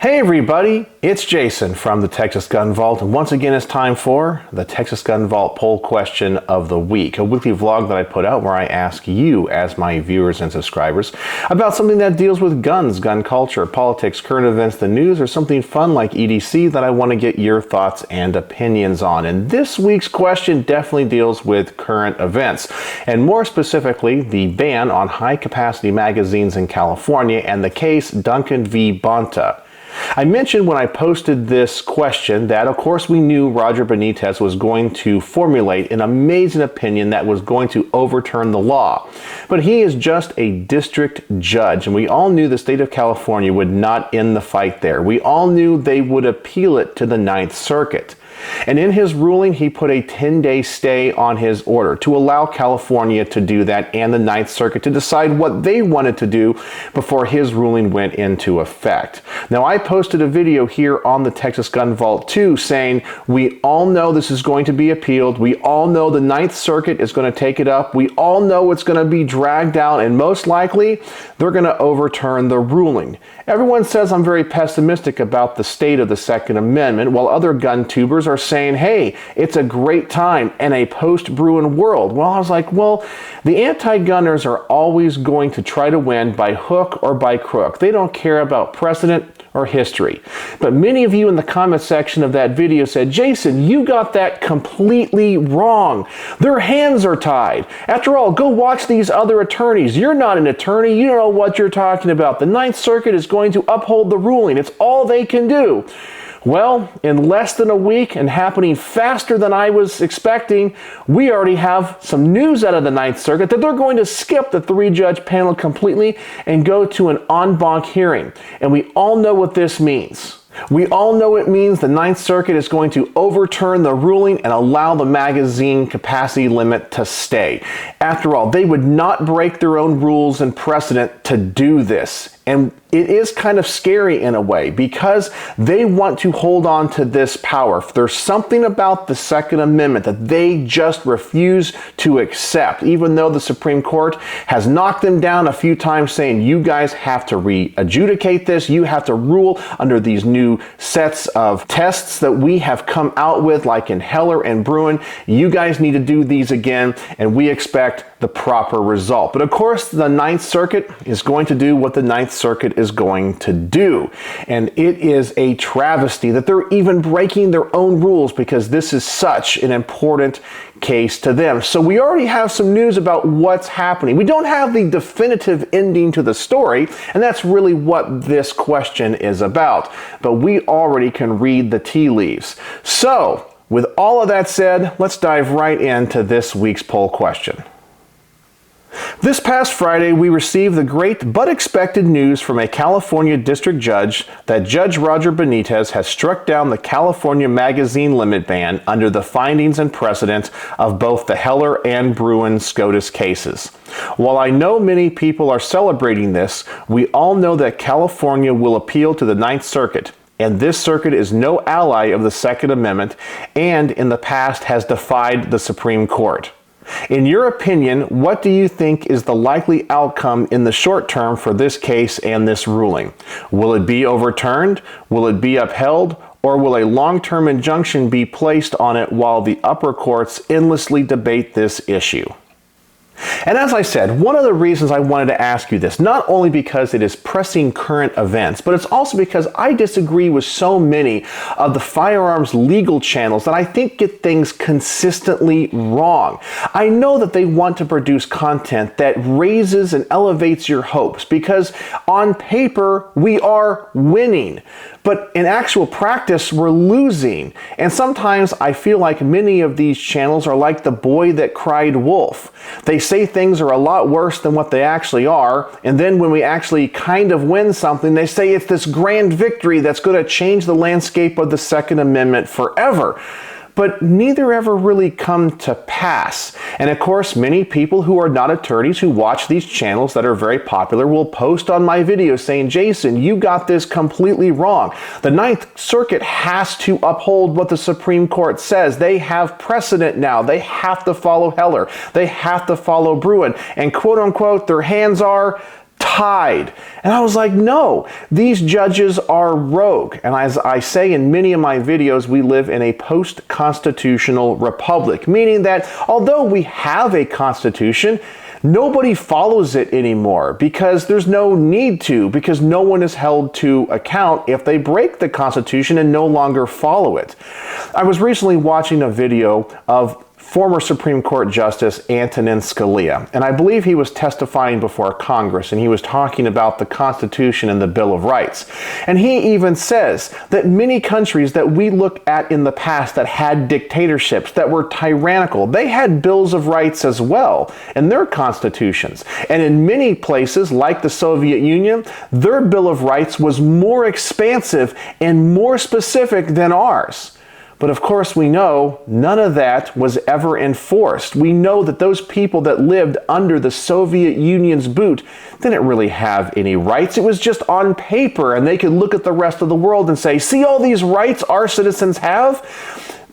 Hey everybody, it's Jason from the Texas Gun Vault, and once again it's time for the Texas Gun Vault Poll Question of the Week, a weekly vlog that I put out where I ask you, as my viewers and subscribers, about something that deals with guns, gun culture, politics, current events, the news, or something fun like EDC that I want to get your thoughts and opinions on. And this week's question definitely deals with current events, and more specifically, the ban on high-capacity magazines in California and the case Duncan v. Bonta. I mentioned when I posted this question that, of course, we knew Roger Benitez was going to formulate an amazing opinion that was going to overturn the law. But he is just a district judge, and we all knew the state of California would not end the fight there. We all knew they would appeal it to the Ninth Circuit. And in his ruling, he put a 10-day stay on his order to allow California to do that and the Ninth Circuit to decide what they wanted to do before his ruling went into effect. Now, I posted a video here on the Texas Gun Vault 2 saying, we all know this is going to be appealed. We all know the Ninth Circuit is going to take it up. We all know it's going to be dragged out, and most likely they're going to overturn the ruling. Everyone says I'm very pessimistic about the state of the Second Amendment, while other gun tubers are saying, hey, it's a great time in a post-Bruin world. Well, I was like, well, the anti-gunners are always going to try to win by hook or by crook. They don't care about precedent or history. But many of you in the comment section of that video said, Jason, you got that completely wrong. Their hands are tied. After all, go watch these other attorneys. You're not an attorney. You don't know what you're talking about. The Ninth Circuit is going to uphold the ruling. It's all they can do. Well, in less than a week and happening faster than I was expecting, we already have some news out of the Ninth Circuit that they're going to skip the three-judge panel completely and go to an en banc hearing. And we all know what this means. We all know it means the Ninth Circuit is going to overturn the ruling and allow the magazine capacity limit to stay. After all, they would not break their own rules and precedent to do this. And it is kind of scary in a way because they want to hold on to this power. There's something about the Second Amendment that they just refuse to accept, even though the Supreme Court has knocked them down a few times saying, you guys have to re-adjudicate this. You have to rule under these new sets of tests that we have come out with, like in Heller and Bruin. You guys need to do these again, and we expect the proper result. But of course, the Ninth Circuit is going to do what the Ninth Circuit is going to do. And it is a travesty that they're even breaking their own rules because this is such an important case to them. So we already have some news about what's happening. We don't have the definitive ending to the story, and that's really what this question is about. But we already can read the tea leaves. So, with all of that said, let's dive right into this week's poll question. This past Friday, we received the great but expected news from a California district judge that Judge Roger Benitez has struck down the California magazine limit ban under the findings and precedent of both the Heller and Bruin SCOTUS cases. While I know many people are celebrating this, we all know that California will appeal to the Ninth Circuit. And this circuit is no ally of the Second Amendment and in the past has defied the Supreme Court. In your opinion, what do you think is the likely outcome in the short term for this case and this ruling? Will it be overturned? Will it be upheld? Or will a long-term injunction be placed on it while the upper courts endlessly debate this issue? And as I said, one of the reasons I wanted to ask you this, not only because it is pressing current events, but it's also because I disagree with so many of the firearms legal channels that I think get things consistently wrong. I know that they want to produce content that raises and elevates your hopes because on paper we are winning. But in actual practice, we're losing. And sometimes I feel like many of these channels are like the boy that cried wolf. They say things are a lot worse than what they actually are, and then when we actually kind of win something, they say it's this grand victory that's going to change the landscape of the Second Amendment forever. But neither ever really come to pass. And of course, many people who are not attorneys who watch these channels that are very popular will post on my videos saying, Jason, you got this completely wrong. The Ninth Circuit has to uphold what the Supreme Court says. They have precedent now. They have to follow Heller. They have to follow Bruin. And quote unquote, their hands are tied. And I was like, no, these judges are rogue. And as I say in many of my videos, we live in a post-constitutional republic, meaning that although we have a constitution, nobody follows it anymore because there's no need to, because no one is held to account if they break the Constitution and no longer follow it. I was recently watching a video of former Supreme Court Justice Antonin Scalia, and I believe he was testifying before Congress, and he was talking about the Constitution and the Bill of Rights. And he even says that many countries that we look at in the past that had dictatorships, that were tyrannical, they had bills of rights as well in their constitutions. And in many places, like the Soviet Union, their Bill of Rights was more expansive and more specific than ours. But of course we know none of that was ever enforced. We know that those people that lived under the Soviet Union's boot didn't really have any rights. It was just on paper, and they could look at the rest of the world and say, see all these rights our citizens have?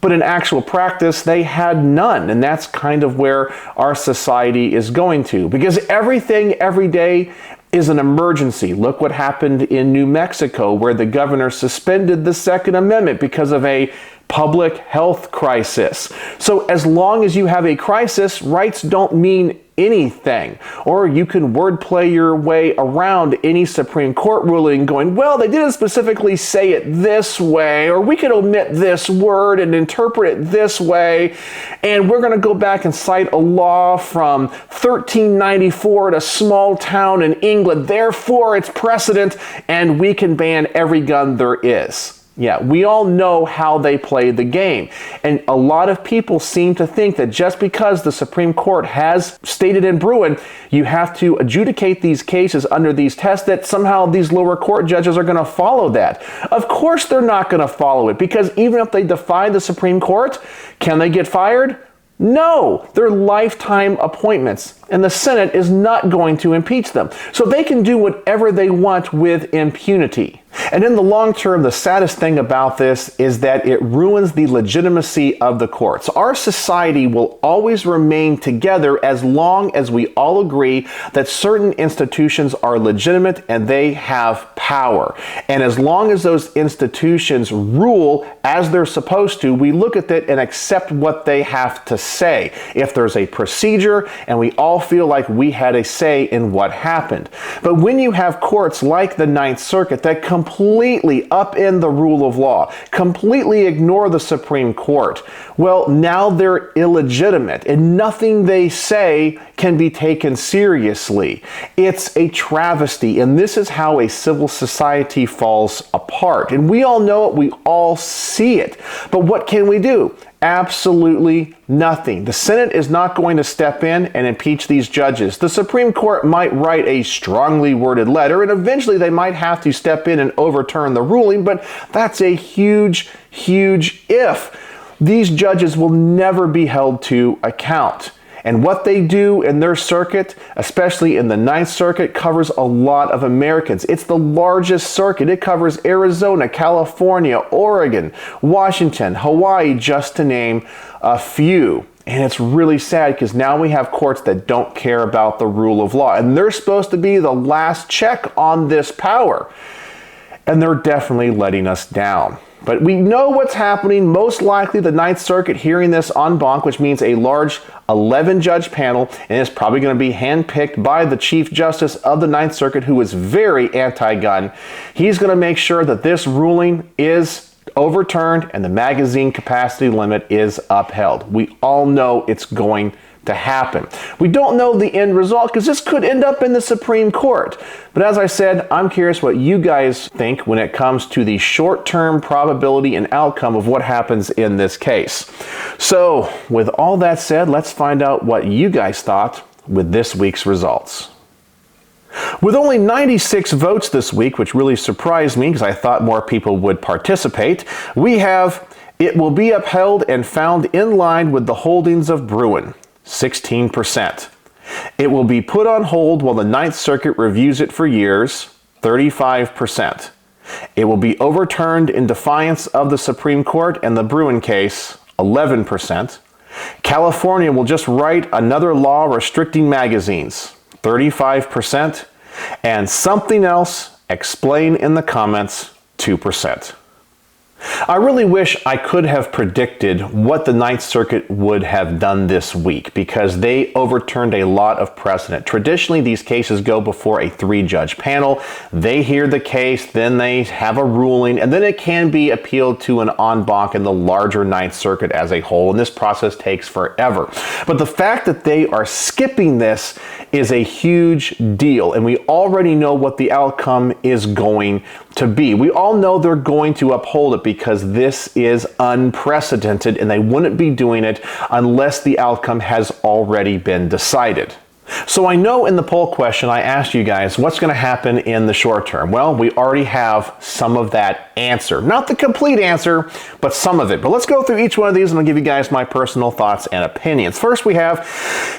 But in actual practice, they had none. And that's kind of where our society is going to. Because everything, every day, is an emergency. Look what happened in New Mexico, where the governor suspended the Second Amendment because of a public health crisis. So as long as you have a crisis, rights don't mean anything. Or you can wordplay your way around any Supreme Court ruling going, well, they didn't specifically say it this way, or we could omit this word and interpret it this way, and we're going to go back and cite a law from 1394 at a small town in England, therefore it's precedent, and we can ban every gun there is. Yeah, we all know how they play the game. And a lot of people seem to think that just because the Supreme Court has stated in Bruin, you have to adjudicate these cases under these tests, that somehow these lower court judges are going to follow that. Of course they're not going to follow it, because even if they defy the Supreme Court, can they get fired? No, they're lifetime appointments, and the Senate is not going to impeach them. So they can do whatever they want with impunity. And in the long term, the saddest thing about this is that it ruins the legitimacy of the courts. Our society will always remain together as long as we all agree that certain institutions are legitimate and they have power. And as long as those institutions rule as they're supposed to, we look at it and accept what they have to say. If there's a procedure and we all feel like we had a say in what happened. But when you have courts like the Ninth Circuit that completely upend the rule of law, completely ignore the Supreme Court, well, now they're illegitimate and nothing they say can be taken seriously. It's a travesty, and this is how a civil society falls apart. And we all know it, we all see it. But what can we do? Absolutely nothing. The Senate is not going to step in and impeach these judges. The Supreme Court might write a strongly worded letter, and eventually they might have to step in and overturn the ruling, but that's a huge, huge if. These judges will never be held to account. And what they do in their circuit, especially in the Ninth Circuit, covers a lot of Americans. It's the largest circuit. It covers Arizona, California, Oregon, Washington, Hawaii, just to name a few. And it's really sad because now we have courts that don't care about the rule of law. And they're supposed to be the last check on this power. And they're definitely letting us down. But we know what's happening. Most likely the Ninth Circuit hearing this en banc, which means a large 11-judge panel, and it's probably going to be handpicked by the Chief Justice of the Ninth Circuit, who is very anti-gun. He's going to make sure that this ruling is overturned and the magazine capacity limit is upheld. We all know it's going to happen. We don't know the end result because this could end up in the Supreme Court. But as I said, I'm curious what you guys think when it comes to the short-term probability and outcome of what happens in this case. So with all that said, let's find out what you guys thought with this week's results. With only 96 votes this week, which really surprised me because I thought more people would participate, we have "It will be upheld and found in line with the holdings of Bruin," 16%. "It will be put on hold while the Ninth Circuit reviews it for years," 35%. "It will be overturned in defiance of the Supreme Court and the Bruin case," 11%. "California will just write another law restricting magazines," 35%. And something else, explain in the comments, 2%. I really wish I could have predicted what the Ninth Circuit would have done this week, because they overturned a lot of precedent. Traditionally, these cases go before a 3-judge panel. They hear the case, then they have a ruling, and then it can be appealed to an en banc in the larger Ninth Circuit as a whole, and this process takes forever. But the fact that they are skipping this is a huge deal, and we already know what the outcome is going to be. We all know they're going to uphold it because this is unprecedented, and they wouldn't be doing it unless the outcome has already been decided. So I know in the poll question I asked you guys what's going to happen in the short term. Well, we already have some of that answer. Not the complete answer, but some of it. But let's go through each one of these and I'll give you guys my personal thoughts and opinions. First we have,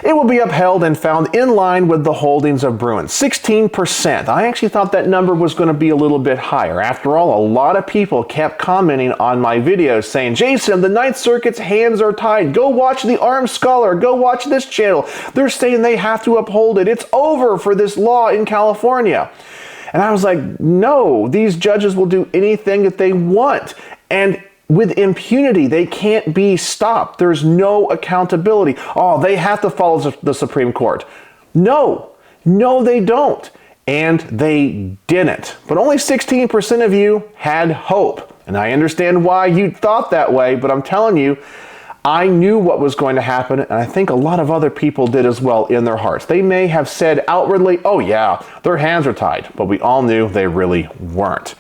it will be upheld and found in line with the holdings of Bruin. 16%. I actually thought that number was going to be a little bit higher. After all, a lot of people kept commenting on my videos saying, Jason, the Ninth Circuit's hands are tied. Go watch the Armed Scholar. Go watch this channel. They're saying they have to uphold it. It's over for this law in California. And I was like, no, these judges will do anything that they want. And with impunity, they can't be stopped. There's no accountability. Oh, they have to follow the Supreme Court. No, they don't. And they didn't. But only 16% of you had hope. And I understand why you thought that way, but I'm telling you, I knew what was going to happen, and I think a lot of other people did as well in their hearts. They may have said outwardly, oh yeah, their hands are tied, but we all knew they really weren't.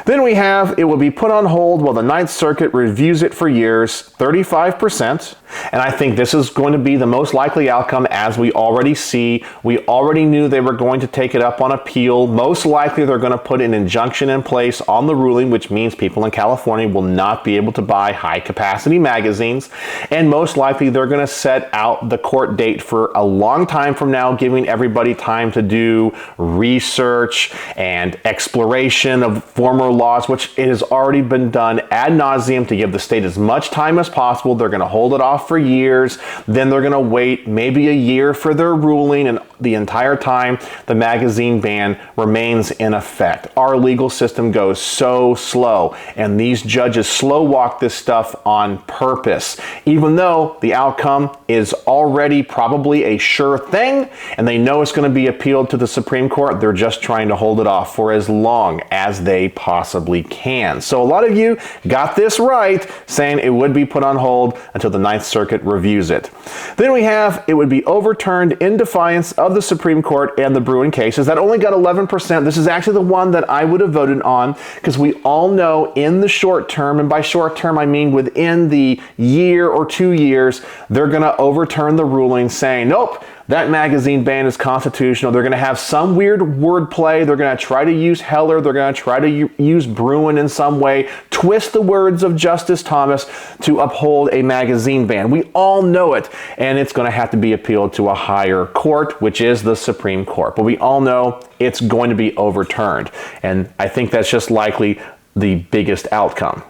Then we have, it will be put on hold while the Ninth Circuit reviews it for years, 35%. And I think this is going to be the most likely outcome, as we already see. We already knew they were going to take it up on appeal. Most likely they're going to put an injunction in place on the ruling, which means people in California will not be able to buy high-capacity magazines. And most likely they're going to set out the court date for a long time from now, giving everybody time to do research and exploration of former laws, which it has already been done ad nauseum to give the state as much time as possible. They're going to hold it off for years, then they're going to wait maybe a year for their ruling, and the entire time the magazine ban remains in effect. Our legal system goes so slow, and these judges slow walk this stuff on purpose, even though the outcome is already probably a sure thing, and they know it's going to be appealed to the Supreme Court. They're just trying to hold it off for as long as they possibly can. So a lot of you got this right, saying it would be put on hold until the Ninth Circuit reviews it. Then we have, it would be overturned in defiance of the Supreme Court and the Bruin cases. That only got 11%. This is actually the one that I would have voted on, because we all know in the short term, and by short term I mean within the year or 2 years, they're going to overturn the ruling saying, nope, that magazine ban is constitutional. They're going to have some weird wordplay. They're going to try to use Heller. They're going to try to use Bruin in some way, twist the words of Justice Thomas to uphold a magazine ban. We all know it, and it's going to have to be appealed to a higher court, which is the Supreme Court. But we all know it's going to be overturned, and I think that's just likely the biggest outcome.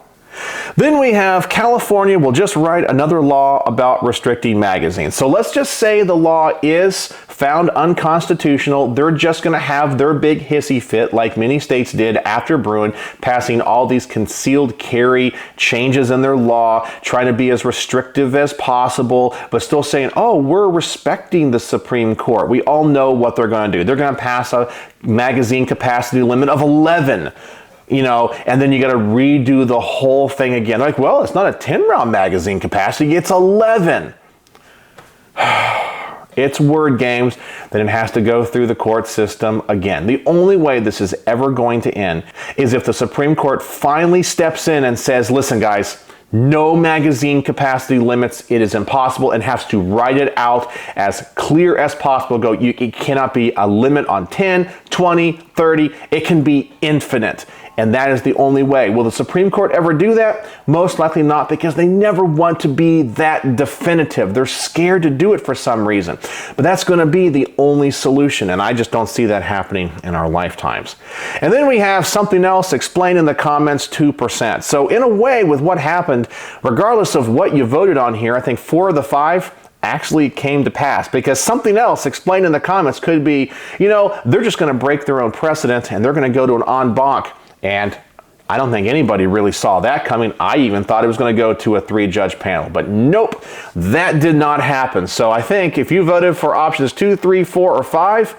Then we have California will just write another law about restricting magazines. So let's just say the law is found unconstitutional. They're just going to have their big hissy fit like many states did after Bruin, passing all these concealed carry changes in their law, trying to be as restrictive as possible, but still saying, oh, we're respecting the Supreme Court. We all know what they're going to do. They're going to pass a magazine capacity limit of 11. And then you got to redo the whole thing again. Like, well, it's not a 10-round magazine capacity, it's 11. It's word games. Then it has to go through the court system again. The only way this is ever going to end is if the Supreme Court finally steps in and says, listen, guys, no magazine capacity limits. It is impossible, and has to write it out as clear as possible. It cannot be a limit on 10, 20, 30. It can be infinite. And that is the only way. Will the Supreme Court ever do that? Most likely not, because they never want to be that definitive. They're scared to do it for some reason. But that's going to be the only solution, and I just don't see that happening in our lifetimes. And then we have something else explained in the comments, 2%. So in a way, with what happened, regardless of what you voted on here, I think 4 of the 5 actually came to pass, because something else explained in the comments could be, they're just going to break their own precedent and they're going to go to an en banc. And I don't think anybody really saw that coming. I even thought it was going to go to a 3-judge panel, but nope, that did not happen. So I think if you voted for options 2, 3, 4, or 5,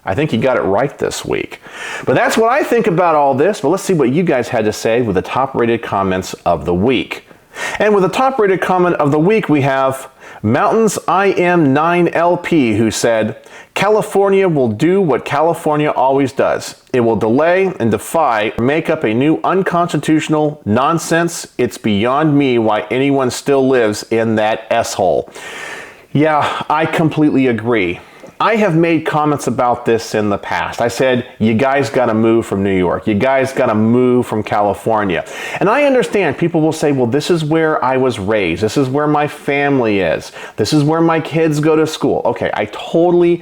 I think you got it right this week. But that's what I think about all this. But let's see what you guys had to say with the top-rated comments of the week. And with the top-rated comment of the week, we have Mountains IM9LP, who said, California will do what California always does. It will delay and defy, make up a new unconstitutional nonsense. It's beyond me why anyone still lives in that S-hole. Yeah, I completely agree. I have made comments about this in the past. I said, you guys got to move from New York. You guys got to move from California. And I understand people will say, well, this is where I was raised. This is where my family is. This is where my kids go to school. Okay, I totally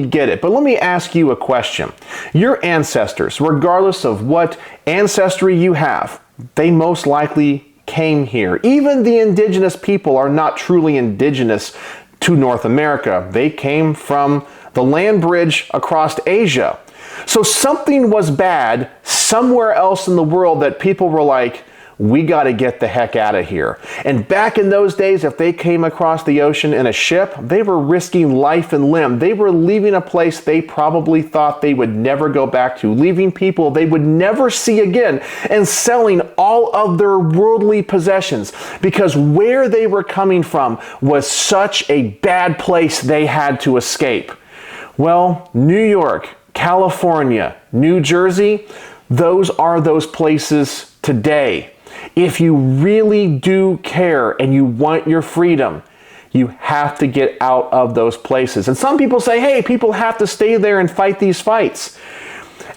get it. But let me ask you a question. Your ancestors, regardless of what ancestry you have, they most likely came here. Even the indigenous people are not truly indigenous to North America. They came from the land bridge across Asia. So something was bad somewhere else in the world that people were like, we got to get the heck out of here. And back in those days, if they came across the ocean in a ship, they were risking life and limb. They were leaving a place they probably thought they would never go back to, leaving people they would never see again, and selling all of their worldly possessions, because where they were coming from was such a bad place they had to escape. Well, New York, California, New Jersey, those are those places today. If you really do care and you want your freedom, you have to get out of those places. And some people say, hey, people have to stay there and fight these fights.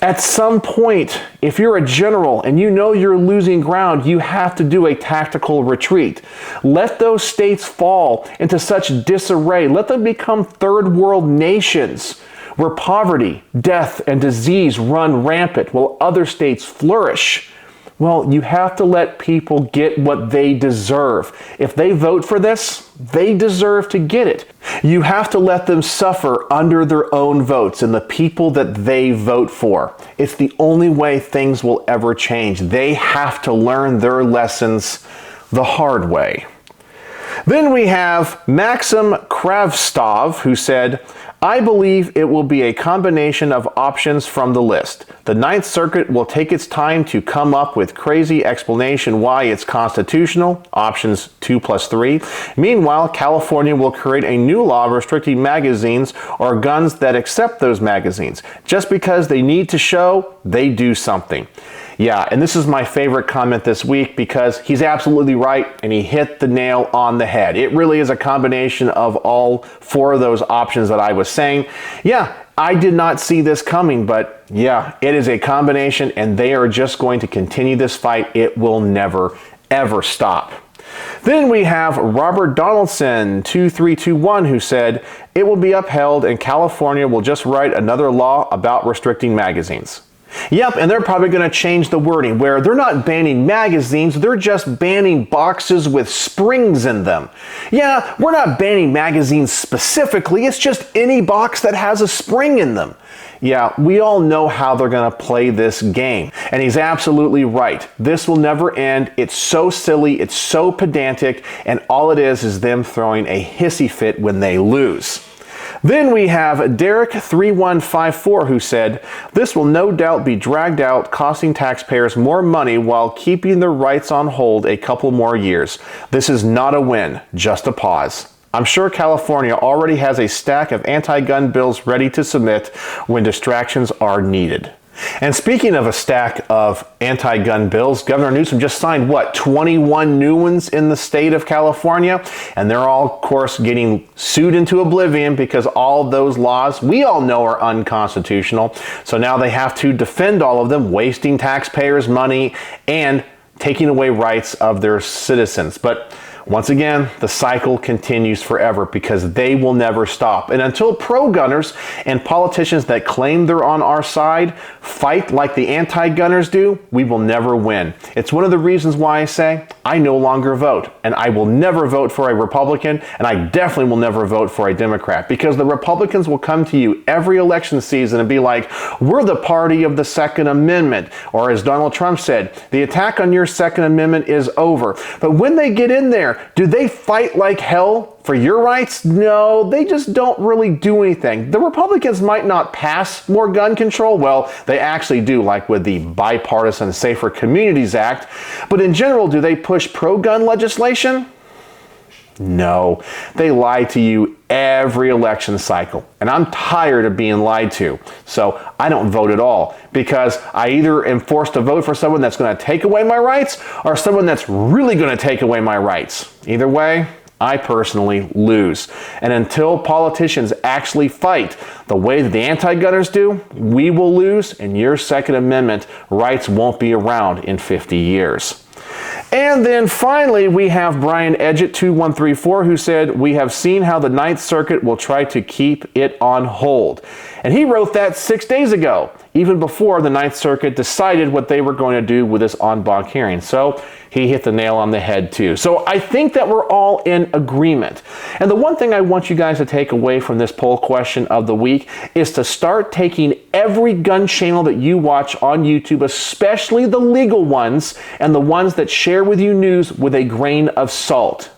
At some point, if you're a general and you know you're losing ground, you have to do a tactical retreat. Let those states fall into such disarray. Let them become third world nations where poverty, death, and disease run rampant while other states flourish. Well, you have to let people get what they deserve. If they vote for this, they deserve to get it. You have to let them suffer under their own votes and the people that they vote for. It's the only way things will ever change. They have to learn their lessons the hard way. Then we have Maxim Kravstov, who said, I believe it will be a combination of options from the list. The Ninth Circuit will take its time to come up with crazy explanation why it's constitutional, options 2 plus 3. Meanwhile, California will create a new law restricting magazines or guns that accept those magazines, just because they need to show they do something. Yeah, and this is my favorite comment this week because he's absolutely right and he hit the nail on the head. It really is a combination of all 4 of those options that I was saying. Yeah, I did not see this coming, but yeah, it is a combination and they are just going to continue this fight. It will never, ever stop. Then we have Robert Donaldson, 2321, who said, it will be upheld and California will just write another law about restricting magazines. Yep, and they're probably going to change the wording where they're not banning magazines, they're just banning boxes with springs in them. Yeah, we're not banning magazines specifically, it's just any box that has a spring in them. Yeah, we all know how they're going to play this game. And he's absolutely right. This will never end. It's so silly, it's so pedantic, and all it is them throwing a hissy fit when they lose. Then we have Derek3154 who said, this will no doubt be dragged out, costing taxpayers more money while keeping their rights on hold a couple more years. This is not a win, just a pause. I'm sure California already has a stack of anti-gun bills ready to submit when distractions are needed. And speaking of a stack of anti-gun bills, Governor Newsom just signed, 21 new ones in the state of California? And they're all, of course, getting sued into oblivion because all those laws we all know are unconstitutional. So now they have to defend all of them, wasting taxpayers' money and taking away rights of their citizens. But Once again, the cycle continues forever because they will never stop. And until pro-gunners and politicians that claim they're on our side fight like the anti-gunners do, we will never win. It's one of the reasons why I say I no longer vote. And I will never vote for a Republican, and I definitely will never vote for a Democrat, because the Republicans will come to you every election season and be like, we're the party of the Second Amendment. Or as Donald Trump said, the attack on your Second Amendment is over. But when they get in there, do they fight like hell for your rights? No, they just don't really do anything. The Republicans might not pass more gun control. Well, they actually do, like with the Bipartisan Safer Communities Act. But in general, do they push pro-gun legislation? No, they lie to you every election cycle, and I'm tired of being lied to. So I don't vote at all, because I either am forced to vote for someone that's going to take away my rights or someone that's really going to take away my rights. Either way, I personally lose. And until politicians actually fight the way that the anti-gunners do, we will lose, and your Second Amendment rights won't be around in 50 years. And then finally, we have Brian Edgeit 2134, who said, we have seen how the Ninth Circuit will try to keep it on hold. And he wrote that 6 days ago, even before the Ninth Circuit decided what they were going to do with this en banc hearing. So he hit the nail on the head too. So I think that we're all in agreement. And the one thing I want you guys to take away from this poll question of the week is to start taking every gun channel that you watch on YouTube, especially the legal ones and the ones that share with you news, with a grain of salt.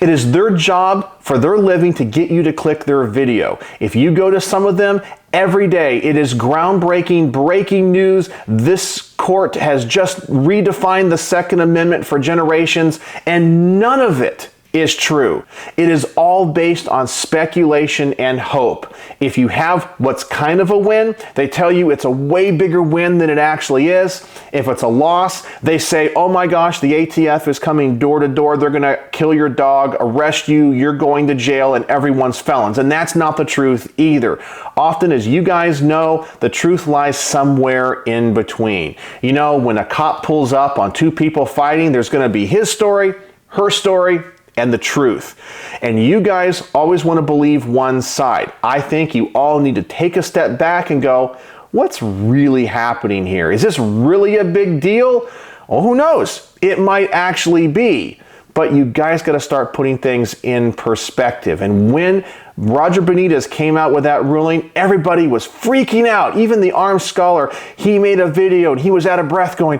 It is their job for their living to get you to click their video. If you go to some of them every day, it is groundbreaking, breaking news. This court has just redefined the Second Amendment for generations, and none of it is true. It is all based on speculation and hope. If you have what's kind of a win, they tell you it's a way bigger win than it actually is. If it's a loss, they say, oh my gosh, the ATF is coming door to door. They're going to kill your dog, arrest you, you're going to jail, and everyone's felons. And that's not the truth either. Often, as you guys know, the truth lies somewhere in between. You know, when a cop pulls up on two people fighting, there's going to be his story, her story, and the truth. And you guys always want to believe one side. I think you all need to take a step back and go, what's really happening here? Is this really a big deal? Well, who knows? It might actually be. But you guys got to start putting things in perspective. And when Roger Benitez came out with that ruling, everybody was freaking out. Even the armed scholar, he made a video and he was out of breath going,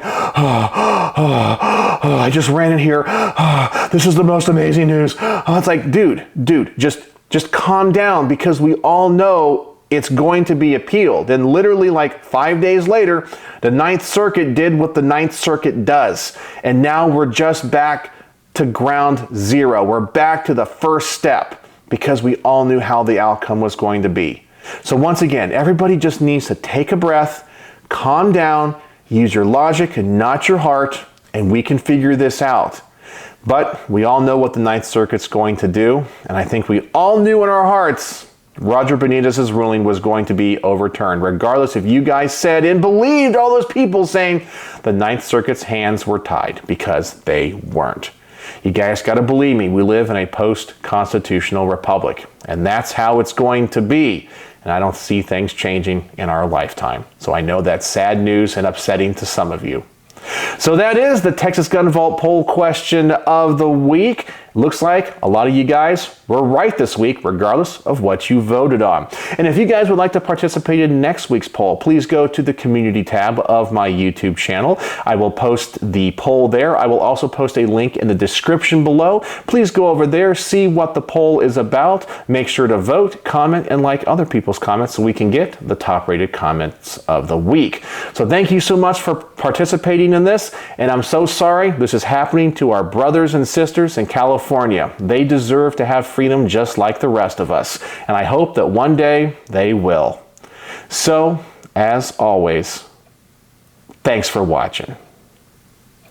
I just ran in here. This is the most amazing news. It's like, dude, just calm down, because we all know it's going to be appealed. Then literally like 5 days later, the Ninth Circuit did what the Ninth Circuit does. And now we're just back to ground zero. We're back to the first step, because we all knew how the outcome was going to be. So once again, everybody just needs to take a breath, calm down, use your logic and not your heart, and we can figure this out. But we all know what the Ninth Circuit's going to do, and I think we all knew in our hearts Roger Benitez's ruling was going to be overturned, regardless if you guys said and believed all those people saying the Ninth Circuit's hands were tied, because they weren't. You guys got to believe me, we live in a post-constitutional republic, and that's how it's going to be. And I don't see things changing in our lifetime. So I know that's sad news and upsetting to some of you. So that is the Texas Gun Vault poll question of the week. Looks like a lot of you guys were right this week, regardless of what you voted on. And if you guys would like to participate in next week's poll, please go to the community tab of my YouTube channel. I will post the poll there. I will also post a link in the description below. Please go over there, see what the poll is about. Make sure to vote, comment, and like other people's comments so we can get the top rated comments of the week. So thank you so much for participating in this. And I'm so sorry this is happening to our brothers and sisters in California. They deserve to have freedom just like the rest of us. And I hope that one day they will. So, as always, thanks for watching.